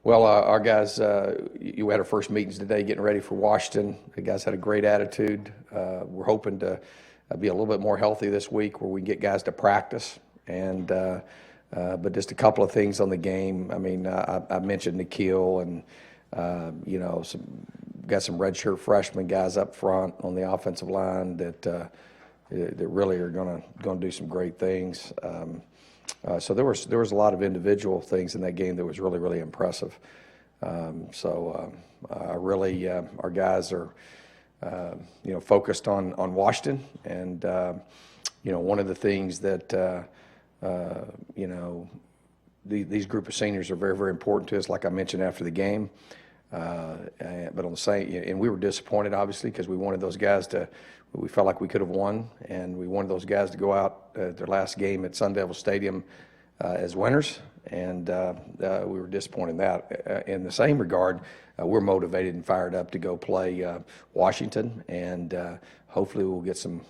Well, our guys, you had our first meetings today getting ready for Washington. The guys had a great attitude. We're hoping to be a little bit more healthy this week where we can get guys to practice. But just a couple of things on the game. I mean, I mentioned Nikhil and, got some redshirt freshman guys up front on the offensive line that really are going to do some great things. So there was a lot of individual things in that game that was really, really impressive. Our guys are focused on Washington, and one of the things that these group of seniors are very, very important to us, like I mentioned after the game. But on the same, and we were disappointed, obviously, because we wanted those guys we felt like we could have won, and we wanted those guys to go out their last game at Sun Devil Stadium as winners, and we were disappointed in that. In the same regard, we're motivated and fired up to go play Washington, and hopefully we'll get some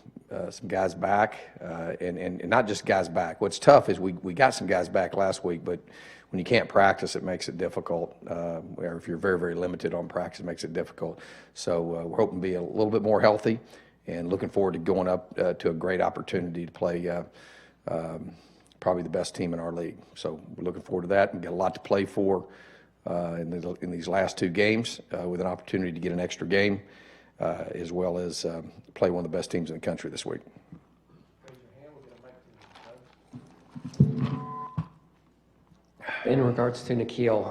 guys back, and not just guys back. What's tough is we got some guys back last week, but when you can't practice, it makes it difficult. Or if you're very, very limited on practice, it makes it difficult. So we're hoping to be a little bit more healthy, and looking forward to going up to a great opportunity to play probably the best team in our league. So we're looking forward to that and get a lot to play for in these last two games with an opportunity to get an extra game as well as play one of the best teams in the country this week. In regards to Nikhil,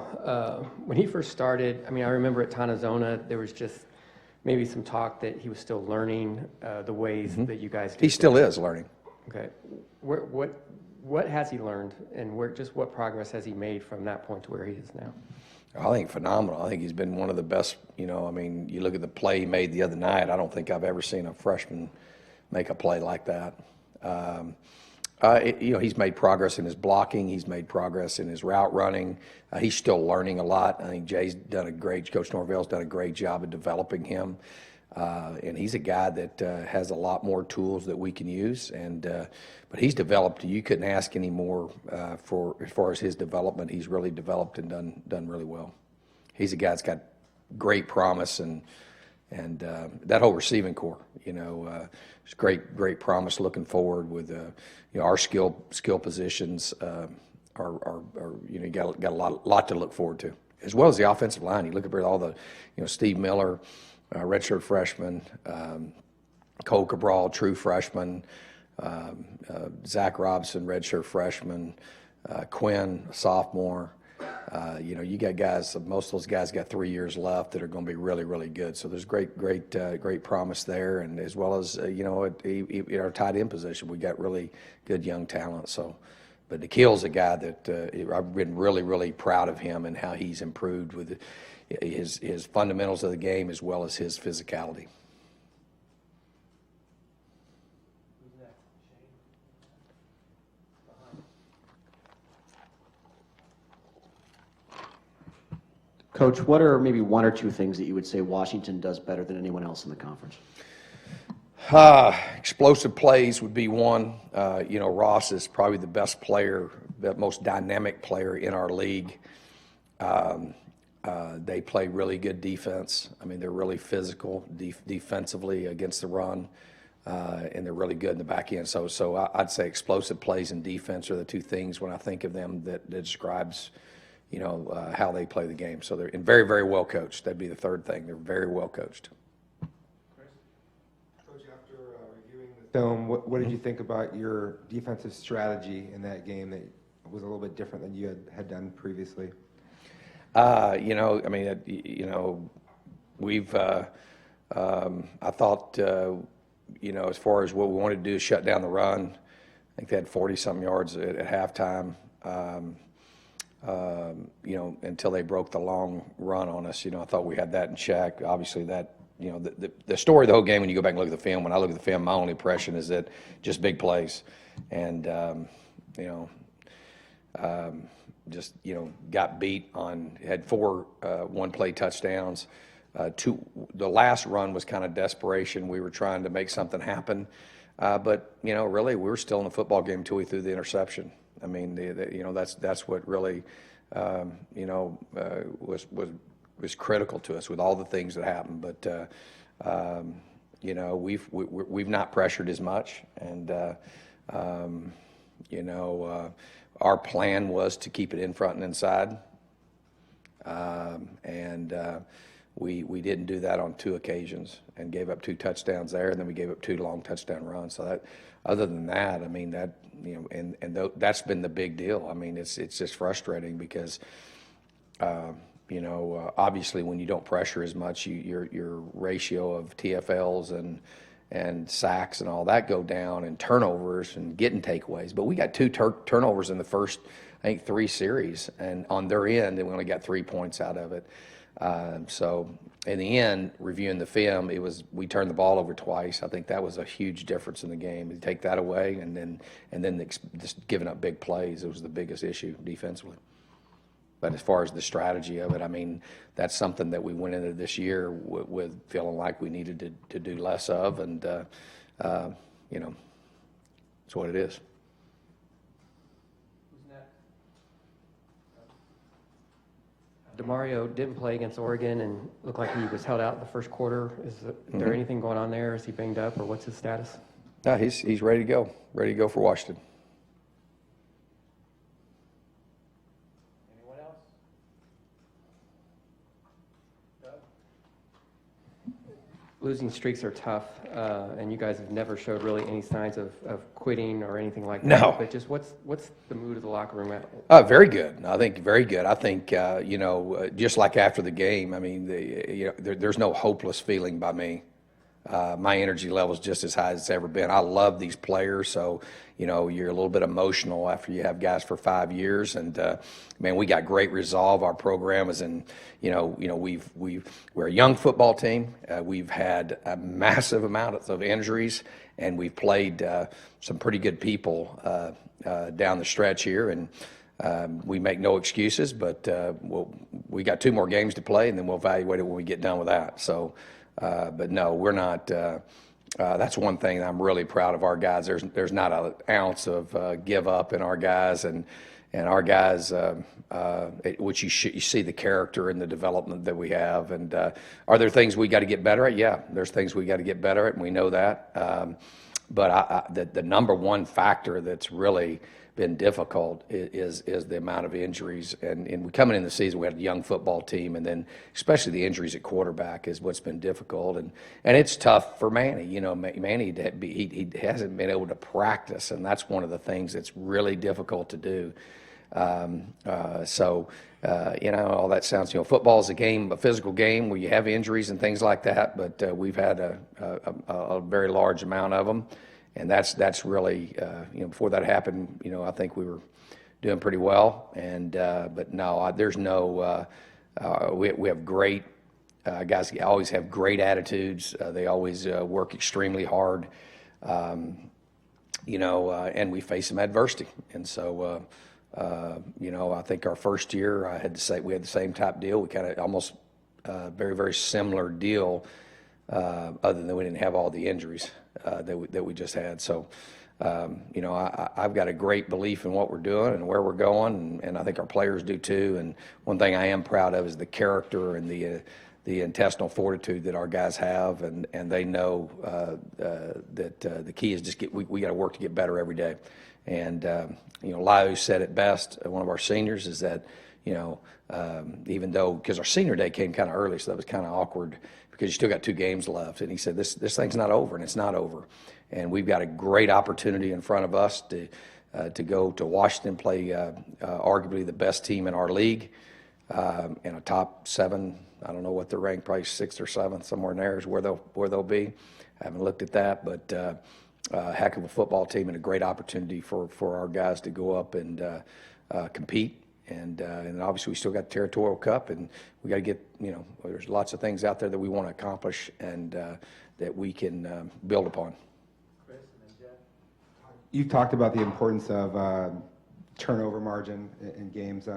when he first started, I mean, I remember at Tanazona, there was just maybe some talk that he was still learning the ways that you guys do. He still is learning. Okay. What has he learned, and what progress has he made from that point to where he is now? I think phenomenal. I think he's been one of the best. You look at the play he made the other night. I don't think I've ever seen a freshman make a play like that. He's made progress in his blocking. He's made progress in his route running. He's still learning a lot. I think Coach Norvell's done a great job of developing him. And he's a guy that has a lot more tools that we can use. But he's developed. You couldn't ask any more for as far as his development. He's really developed and done really well. He's a guy that's got great promise, and that whole receiving core, it's great promise looking forward with our skill positions you got a lot to look forward to, as well as the offensive line. You look at all the Steve Miller, redshirt freshman, Cole Cabral, true freshman, Zach Robinson, redshirt freshman, Quinn, sophomore. You got guys. Most of those guys got 3 years left that are going to be really, really good. So there's great promise there, and as well as at our tight end position, we got really good young talent. So, but Nikhil's a guy that I've been really, really proud of him and how he's improved with his fundamentals of the game as well as his physicality. Coach, what are maybe one or two things that you would say Washington does better than anyone else in the conference? Explosive plays would be one. Ross is probably the best player, the most dynamic player in our league. They play really good defense. I mean, they're really physical defensively against the run, and they're really good in the back end. So I'd say explosive plays and defense are the two things when I think of them that describes how they play the game. So they're very, very well coached. That'd be the third thing. They're very well coached. Coach, after reviewing the film, what did you think about your defensive strategy in that game that was a little bit different than you had done previously? We've, I thought, as far as what we wanted to do is shut down the run. I think they had 40-something yards at halftime. Until they broke the long run on us. I thought we had that in check. Obviously that, the story of the whole game, when you go back and look at the film, when I look at the film, my only impression is that just big plays. And, got beat had 4 one-play touchdowns. The last run was kind of desperation. We were trying to make something happen. But really, we were still in the football game until we threw the interception. I mean, that's what really was critical to us with all the things that happened. But we've not pressured as much, and our plan was to keep it in front and inside, we didn't do that on 2 occasions and gave up 2 touchdowns there, and then we gave up 2 long touchdown runs. So that, other than that, I mean, that, that's been the big deal. I mean, it's just frustrating because, obviously when you don't pressure as much, your ratio of TFLs and sacks and all that go down, and turnovers and getting takeaways. But we got 2 turnovers in the first, I think, 3 series, and on their end, we only got 3 points out of it. So in the end, reviewing the film, we turned the ball over twice. I think that was a huge difference in the game. You take that away, and then just giving up big plays, it was the biggest issue defensively. But as far as the strategy of it, I mean, that's something that we went into this year with feeling like we needed to do less of, and it's what it is. DeMario didn't play against Oregon and looked like he was held out in the first quarter. Is there anything going on there? Is he banged up, or what's his status? No, he's ready to go for Washington. Anyone else? Losing streaks are tough, and you guys have never showed really any signs of quitting or anything like that. No. But just what's the mood of the locker room at? Very good. I think very good. I think just like after the game, I mean, there's no hopeless feeling by me. My energy level is just as high as it's ever been. I love these players, so you're a little bit emotional after you have guys for 5 years, and man, we got great resolve. Our program is in, we're a young football team. We've had a massive amount of injuries, and we've played some pretty good people down the stretch here, and we make no excuses, but we got 2 more games to play, and then we'll evaluate it when we get done with that. So. But no, we're not. That's one thing I'm really proud of our guys. There's not an ounce of give up in our guys, and our guys, which you see the character and the development that we have. And are there things we got to get better at? Yeah, there's things we got to get better at, and we know that. But the number one factor that's really been difficult is the amount of injuries, and we coming in the season, we had a young football team, and then especially the injuries at quarterback is what's been difficult, and it's tough for Manny. Manny, he hasn't been able to practice, and that's one of the things that's really difficult to do. All that sounds, football is a physical game where you have injuries and things like that, but we've had a very large amount of them. And that's really, before that happened, I think we were doing pretty well. And but no, there's no. We have great guys. Always have great attitudes. They always work extremely hard. And we face some adversity. And so, I think our first year, I had to say we had the same type deal. We kind of almost very, very similar deal. Other than we didn't have all the injuries that we just had. So, I've got a great belief in what we're doing and where we're going, and I think our players do too. And one thing I am proud of is the character and the intestinal fortitude that our guys have, and they know that the key is just we got to work to get better every day. And Lyle said it best. One of our seniors is that even though because our senior day came kind of early, so that was kind of awkward. Because you still got 2 games left. And he said, this thing's not over, and it's not over. And we've got a great opportunity in front of us to go to Washington, play arguably the best team in our league, in a top 7. I don't know what they're ranked, probably 6th or 7th, somewhere in there is where they'll be. I haven't looked at that, but a heck of a football team and a great opportunity for our guys to go up and compete. And obviously we still got the Territorial Cup, and we got to get, there's lots of things out there that we want to accomplish and that we can build upon. Chris and then Jeff, you've talked about the importance of turnover margin in games.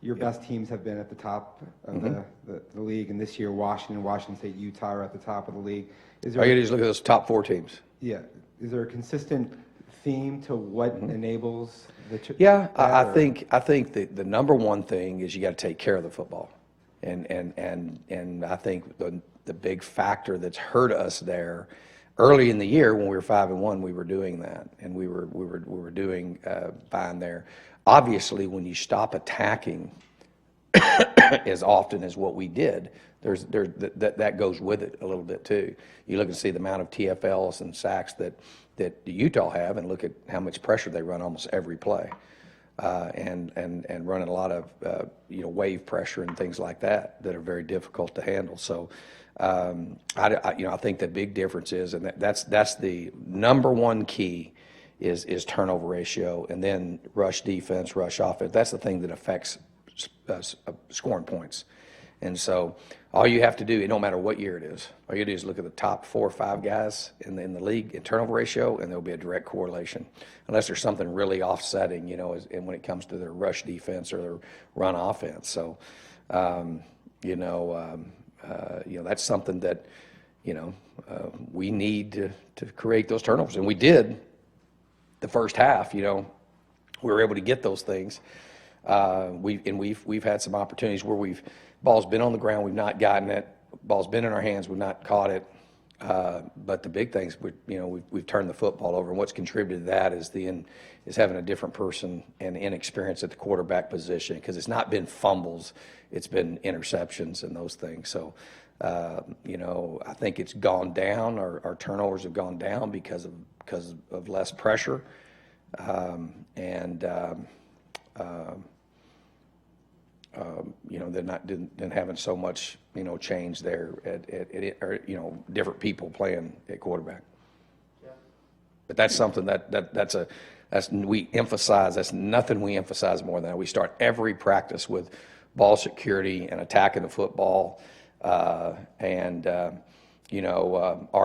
Your best teams have been at the top of the league, and this year Washington State, Utah are at the top of the league. All you got to do is look at those top 4 teams. Yeah. Is there a consistent theme to what enables the? Yeah, I that, or- think the number one thing is you got to take care of the football, and I think the big factor that's hurt us there early in the year when we were 5-1, we were doing that, and we were doing fine there. Obviously, when you stop attacking as often as what we did, that goes with it a little bit too. You look and see the amount of TFLs and sacks that Utah have, and look at how much pressure they run almost every play, and running a lot of wave pressure and things like that are very difficult to handle. So I think the big difference is, and that's the number one key is turnover ratio, and then rush defense, rush offense. That's the thing that affects scoring points. And so all you have to do, no matter what year it is, all you do is look at the top 4 or 5 guys in the league in turnover ratio, and there'll be a direct correlation, unless there's something really offsetting, and when it comes to their rush defense or their run offense. So, that's something that, we need to create those turnovers, and we did the first half. We were able to get those things. We've had some opportunities where ball's been on the ground, we've not gotten it. Ball's been in our hands, we've not caught it. But the big things, we've turned the football over, and what's contributed to that is having a different person and inexperience at the quarterback position, because it's not been fumbles, it's been interceptions and those things. So, I think it's gone down. Our turnovers have gone down because of less pressure, then having so much, change there or different people playing at quarterback. Yeah. But that's something we emphasize. That's nothing we emphasize more than that. We start every practice with ball security and attacking the football. Our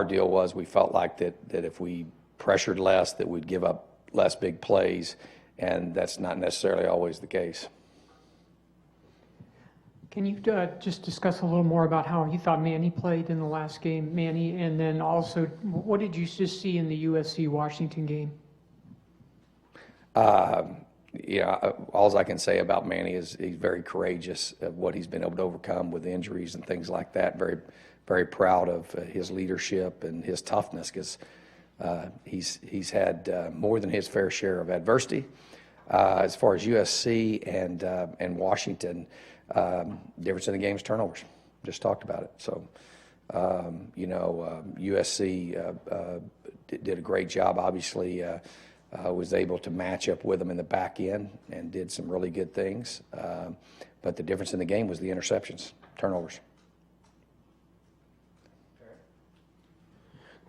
deal was we felt like that if we pressured less, that we'd give up less big plays, and that's not necessarily always the case. Can you just discuss a little more about how you thought Manny played in the last game, Manny, and then also what did you just see in the USC-Washington game? All I can say about Manny is he's very courageous of what he's been able to overcome with injuries and things like that. Very, very proud of his leadership and his toughness, because he's had more than his fair share of adversity. As far as USC and Washington, difference in the game's turnovers. Just talked about it. So, USC did a great job. Obviously, was able to match up with them in the back end and did some really good things. But the difference in the game was the interceptions, turnovers.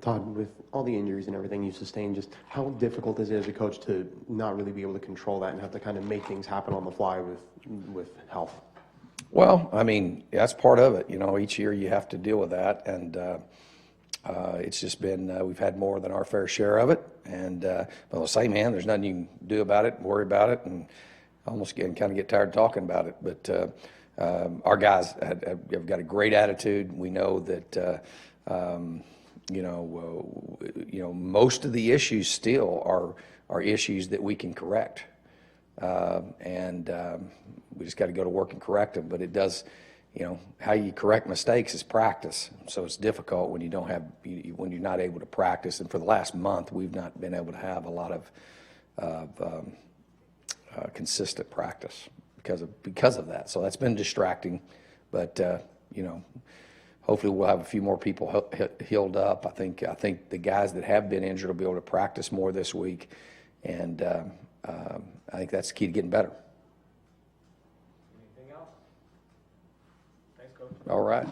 Todd, with all the injuries and everything you sustained, just how difficult is it as a coach to not really be able to control that and have to kind of make things happen on the fly with health? Well, that's part of it. Each year you have to deal with that, and it's just been we've had more than our fair share of it. And on the same hand, there's nothing you can do about it, worry about it, and almost kind of get tired talking about it. But our guys have got a great attitude. We know that most of the issues still are issues that we can correct. We just got to go to work and correct them. But it does, how you correct mistakes is practice. So it's difficult when when you're not able to practice. And for the last month, we've not been able to have a lot of consistent practice because of that. So that's been distracting. But hopefully we'll have a few more people healed up. I think the guys that have been injured will be able to practice more this week, and I think that's the key to getting better. Anything else? Thanks, Coach. All right.